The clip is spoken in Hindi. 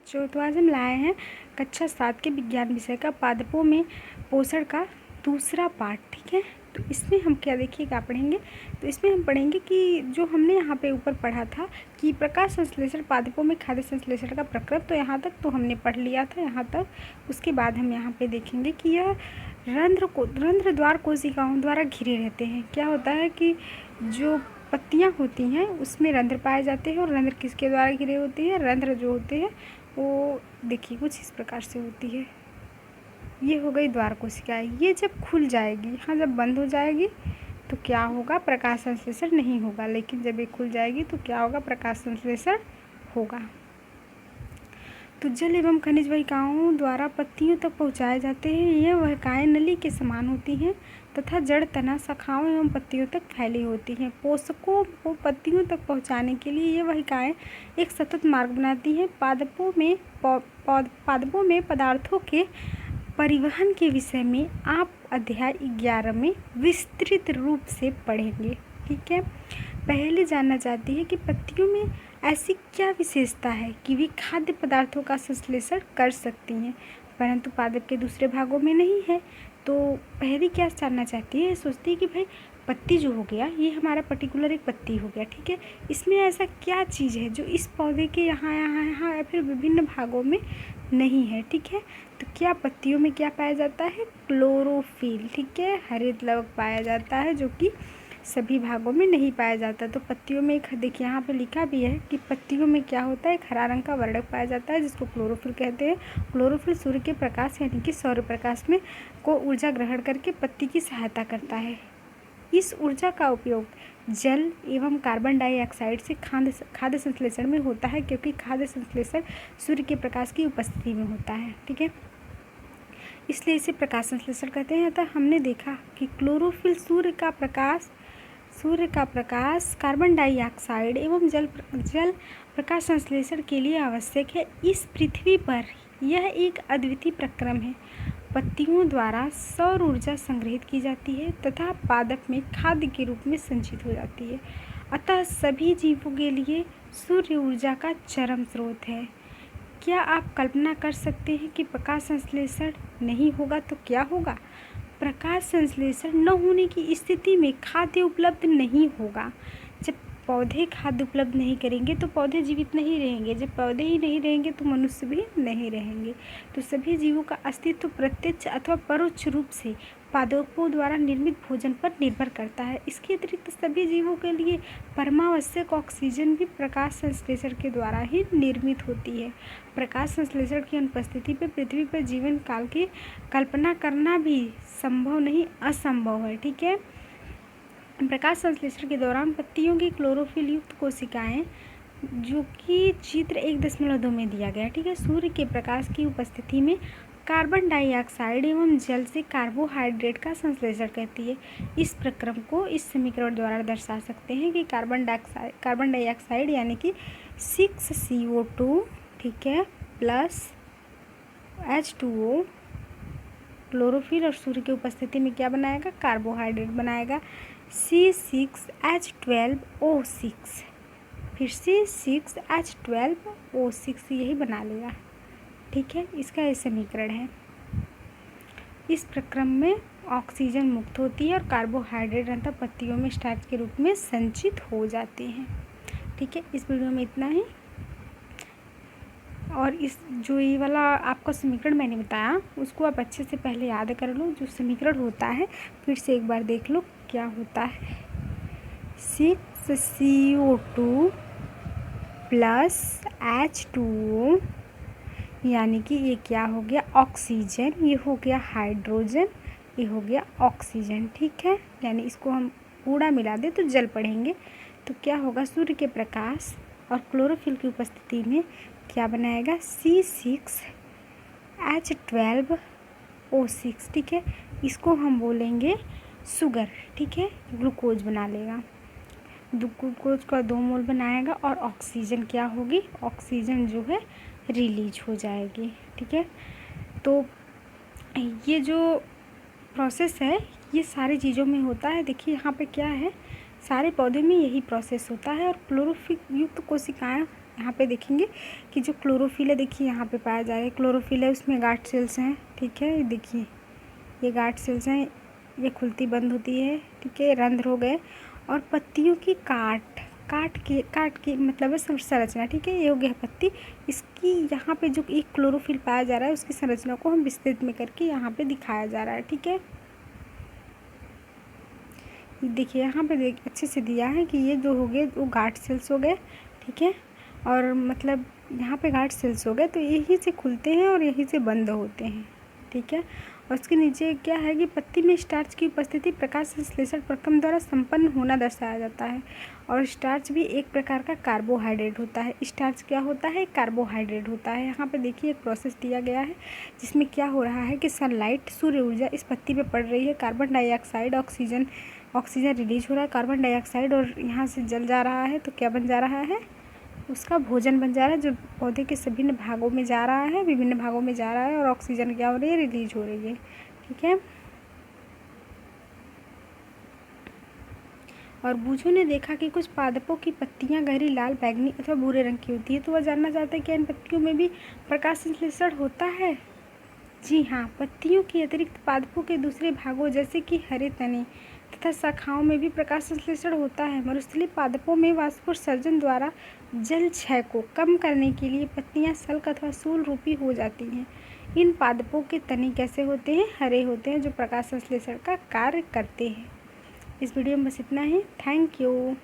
बच्चों, तो आज हम लाए हैं कक्षा 7 के विज्ञान विषय का पादपों में पोषण का दूसरा पार्ट। ठीक है, तो इसमें हम क्या देखिएगा पढ़ेंगे, तो इसमें हम पढ़ेंगे कि जो हमने यहाँ पे ऊपर पढ़ा था कि प्रकाश संश्लेषण पादपों में खाद्य संश्लेषण का प्रक्रम, तो यहाँ तक तो हमने पढ़ लिया था यहाँ तक। उसके बाद हम यहाँ पे देखेंगे कि यह रंध्र द्वार कोशिकाओं द्वारा घिरे रहते हैं। क्या होता है कि जो पत्तियाँ होती हैं उसमें रंध्र पाए जाते हैं, और रंध्र किसके द्वारा घिरे होते हैं, रंध्र जो होते हैं वो देखिए कुछ इस प्रकार से होती है। ये हो गई द्वार कोशिकाएँ। ये जब खुल जाएगी, हाँ जब बंद हो जाएगी तो क्या होगा, प्रकाश संश्लेषण नहीं होगा, लेकिन जब ये खुल जाएगी तो क्या होगा, प्रकाश संश्लेषण होगा। तो जल एवं खनिज वाहिकाओं द्वारा पत्तियों तक पहुँचाए जाते हैं। यह वाहिकाएँ नली के समान होती हैं तथा जड़ तना शाखाओं एवं पत्तियों तक फैली होती हैं। पोषकों को पत्तियों तक पहुँचाने के लिए ये वाहिकाएँ एक सतत मार्ग बनाती हैं। पादपों में पदार्थों के परिवहन के विषय में आप अध्याय 11 में विस्तृत रूप से पढ़ेंगे। ठीक है, पहले जानना चाहती है कि पत्तियों में ऐसी क्या विशेषता है कि वे खाद्य पदार्थों का संश्लेषण कर सकती हैं, परंतु पादप के दूसरे भागों में नहीं है। तो पहली क्या जानना चाहती है, सोचती है कि भाई पत्ती जो हो गया, ये हमारा पर्टिकुलर एक पत्ती हो गया। ठीक है, इसमें ऐसा क्या चीज़ है जो इस पौधे के यहाँ या फिर विभिन्न भागों में नहीं है। ठीक है, तो क्या पत्तियों में क्या पाया जाता है, क्लोरोफिल। ठीक है, हरित लवक पाया जाता है जो कि सभी भागों में नहीं पाया जाता। तो पत्तियों में एक देखिए यहाँ पे लिखा भी है कि पत्तियों में क्या होता है, एक हरा रंग का वर्णक पाया जाता है जिसको क्लोरोफिल कहते हैं। क्लोरोफिल सूर्य के प्रकाश यानी कि सौर प्रकाश में को ऊर्जा ग्रहण करके पत्ती की सहायता करता है। इस ऊर्जा का उपयोग जल एवं कार्बन डाइऑक्साइड से खाद्य संश्लेषण में होता है, क्योंकि खाद्य संश्लेषण सूर्य के प्रकाश की उपस्थिति में होता है। ठीक है, इसलिए इसे प्रकाश संश्लेषण कहते हैं। अतः हमने देखा कि क्लोरोफिल सूर्य का प्रकाश कार्बन डाइऑक्साइड एवं जल प्रकाश संश्लेषण के लिए आवश्यक है। इस पृथ्वी पर यह एक अद्वितीय प्रक्रम है। पत्तियों द्वारा सौर ऊर्जा संग्रहित की जाती है तथा पादप में खाद्य के रूप में संचित हो जाती है। अतः सभी जीवों के लिए सूर्य ऊर्जा का चरम स्रोत है। क्या आप कल्पना कर सकते हैं कि प्रकाश संश्लेषण नहीं होगा तो क्या होगा? प्रकाश संश्लेषण न होने की स्थिति में खाद्य उपलब्ध नहीं होगा। जब पौधे खाद्य उपलब्ध नहीं करेंगे तो पौधे जीवित नहीं रहेंगे, जब पौधे ही नहीं रहेंगे तो मनुष्य भी नहीं रहेंगे। तो सभी जीवों का अस्तित्व प्रत्यक्ष अथवा परोक्ष रूप से पादपों द्वारा निर्मित भोजन पर निर्भर करता है। इसके अतिरिक्त सभी जीवों के लिए परमावश्यक ऑक्सीजन भी प्रकाश संश्लेषण के द्वारा ही निर्मित होती है। प्रकाश संश्लेषण की अनुपस्थिति पर पृथ्वी पर जीवन काल की कल्पना करना भी संभव नहीं, असंभव है। ठीक है, प्रकाश संश्लेषण के दौरान पत्तियों की क्लोरोफिल युक्त कोशिकाएं, जो कि चित्र 1.2 में दिया गया। ठीक है, सूर्य के प्रकाश की उपस्थिति में कार्बन डाइऑक्साइड एवं जल से कार्बोहाइड्रेट का संश्लेषण करती है। इस प्रक्रम को इस समीकरण द्वारा दर्शा सकते हैं कि कार्बन डाइऑक्साइड यानी कि 6CO2, ठीक है, प्लस H2O क्लोरोफिल और सूर्य की उपस्थिति में क्या बनाएगा, कार्बोहाइड्रेट बनाएगा, C6H12O6, फिर C6H12O6 यही बना लेगा। ठीक है, इसका ये समीकरण है। इस प्रक्रम में ऑक्सीजन मुक्त होती है और कार्बोहाइड्रेट अंततः पत्तियों में स्टार्च के रूप में संचित हो जाते हैं। ठीक है, इस वीडियो में इतना ही। और इस जो ये वाला आपका समीकरण मैंने बताया उसको आप अच्छे से पहले याद कर लो। जो समीकरण होता है फिर से एक बार देख लो क्या होता है, 6CO2 प्लस H2O यानी कि ये क्या हो गया, ऑक्सीजन, ये हो गया हाइड्रोजन, ये हो गया ऑक्सीजन। ठीक है, यानी इसको हम पूरा मिला दें तो जल पढ़ेंगे तो क्या होगा, सूर्य के प्रकाश और क्लोरोफिल की उपस्थिति में क्या बनाएगा, C6H12O6। ठीक है, इसको हम बोलेंगे शुगर। ठीक है, ग्लूकोज बना लेगा, ग्लूकोज का 2 मोल बनाएगा और ऑक्सीजन क्या होगी, ऑक्सीजन जो है रिलीज हो जाएगी। ठीक है, तो ये जो प्रोसेस है ये सारी चीज़ों में होता है। देखिए यहाँ पे क्या है, सारे पौधे में यही प्रोसेस होता है। और क्लोरोफिल युक्त कोशिकाएं यहाँ पे देखेंगे कि जो क्लोरोफिल है, देखिए यहाँ पे पाया जा रहा है क्लोरोफिल है, उसमें गार्ड सेल्स हैं। ठीक है, ये देखिए ये गार्ड सेल्स हैं, ये खुलती बंद होती है। ठीक है, रंध्र हो गए। और पत्तियों की काट के मतलब है संरचना। ठीक है, ये हो गया पत्ती। इसकी यहाँ पे जो एक क्लोरोफिल पाया जा रहा है उसकी संरचना को हम विस्तृत में करके यहाँ पे दिखाया जा रहा है। ठीक है, देखिए यहाँ पे अच्छे से दिया है कि ये जो हो गए वो गार्ड सेल्स हो गए। ठीक है, और मतलब यहाँ पे गार्ड सेल्स हो गए तो यहीं से खुलते हैं और यहीं से बंद होते हैं। ठीक है, और उसके नीचे क्या है कि पत्ती में स्टार्च की उपस्थिति प्रकाश संश्लेषण प्रक्रम द्वारा संपन्न होना दर्शाया जाता है। और स्टार्च भी एक प्रकार का कार्बोहाइड्रेट होता है। स्टार्च क्या होता है? कार्बोहाइड्रेट होता है। यहाँ पे देखिए एक प्रोसेस दिया गया है जिसमें क्या हो रहा है कि सनलाइट, सूर्य ऊर्जा इस पत्ती पे पड़ रही है। कार्बन डाइऑक्साइड, ऑक्सीजन रिलीज हो रहा है, कार्बन डाइऑक्साइड, और यहाँ से जल जा रहा है तो क्या बन जा रहा है? उसका भोजन बन जा रहा है जो पौधे के विभिन्न भागों में जा रहा है, और ऑक्सीजन क्या हो रही है? रिलीज हो रही है। ठीक है, और बूझों ने देखा कि कुछ पादपों की पत्तियां गहरी लाल, बैंगनी अथवा भूरे रंग की होती है। तो वह जानना चाहता है कि इन पत्तियों में भी प्रकाश संश्लेषण होता है। जी हाँ, पत्तियों के अतिरिक्त पादपों के दूसरे भागों जैसे कि हरे तने तथा शाखाओं में भी प्रकाश संश्लेषण होता है। मरुस्थलीय पादपों में वाष्पोत्सर्जन द्वारा जल क्षय को कम करने के लिए पत्तियां सल्क अथवा शूल रूपी हो जाती हैं। इन पादपों के तने कैसे होते हैं? हरे होते हैं, जो प्रकाश संश्लेषण का कार्य करते हैं। इस वीडियो में बस इतना ही। Thank you.